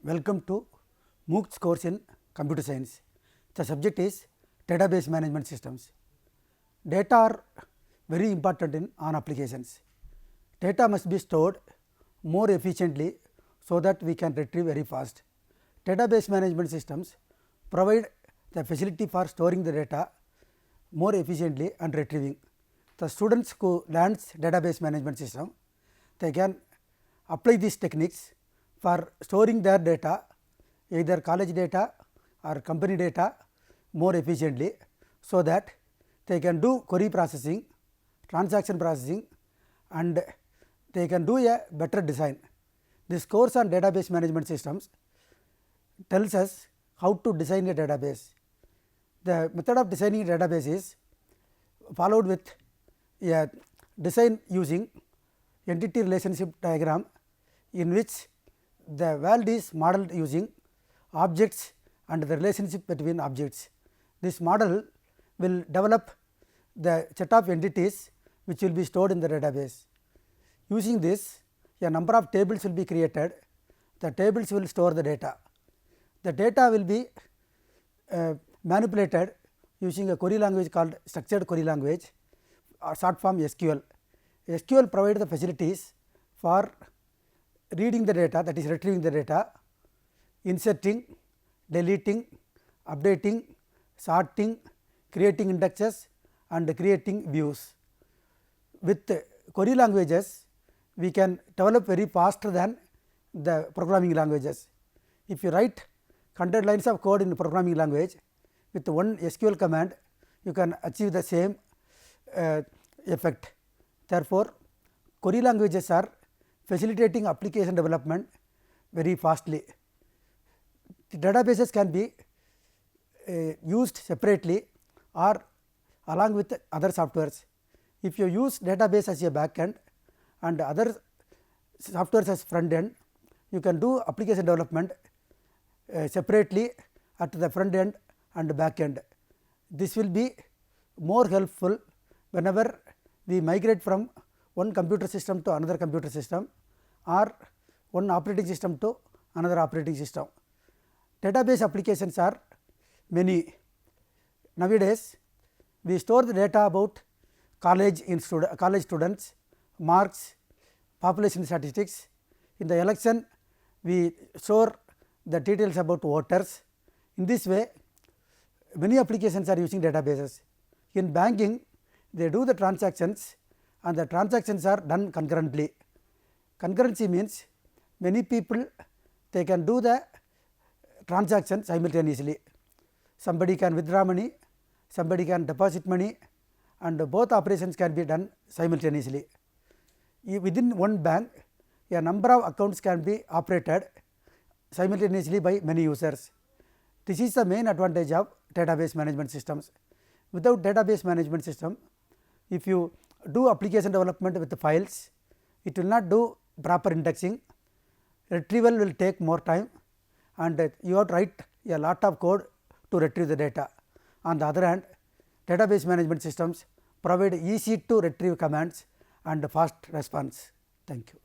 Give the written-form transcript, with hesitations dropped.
Welcome to MOOC's course in computer science. The subject is database management systems. Data are very important in on applications. Data must be stored more efficiently so that we can retrieve very fast. Database management systems provide the facility for storing the data more efficiently and retrieving. The students who learns database management system, they can apply these techniques for storing their data, either college data or company data more efficiently, so that they can do query processing, transaction processing, and they can do a better design. This course on database management systems tells us how to design a database. The method of designing a database is followed with a design using entity relationship diagram, in which the world is modeled using objects and the relationship between objects. This model will develop the set of entities which will be stored in the database. Using this, a number of tables will be created. The tables will store the data. The data will be manipulated using a query language called structured query language, or short form SQL. SQL provides the facilities for reading the data, that is retrieving the data, inserting, deleting, updating, sorting, creating indexes and creating views. With query languages, we can develop very faster than the programming languages. If you write 100 lines of code in the programming language, with one SQL command, you can achieve the same effect. Therefore, query languages are facilitating application development very fastly. The databases can be used separately or along with other softwares. If you use database as a back end and other softwares as front end, you can do application development separately at the front end and back end. This will be more helpful whenever we migrate from one computer system to another computer system, or one operating system to another operating system. Database applications are many. Nowadays, we store the data about college students, marks, population statistics. In the election, we store the details about voters. In this way, many applications are using databases. In banking, they do the transactions and the transactions are done concurrently. Concurrency means many people, they can do the transaction simultaneously. Somebody can withdraw money, somebody can deposit money, and both operations can be done simultaneously. Within one bank, a number of accounts can be operated simultaneously by many users. This is the main advantage of database management systems. Without database management system, if you do application development with the files, it will not do proper indexing, retrieval will take more time, and you have to write a lot of code to retrieve the data. On the other hand, database management systems provide easy to retrieve commands and fast response. Thank you.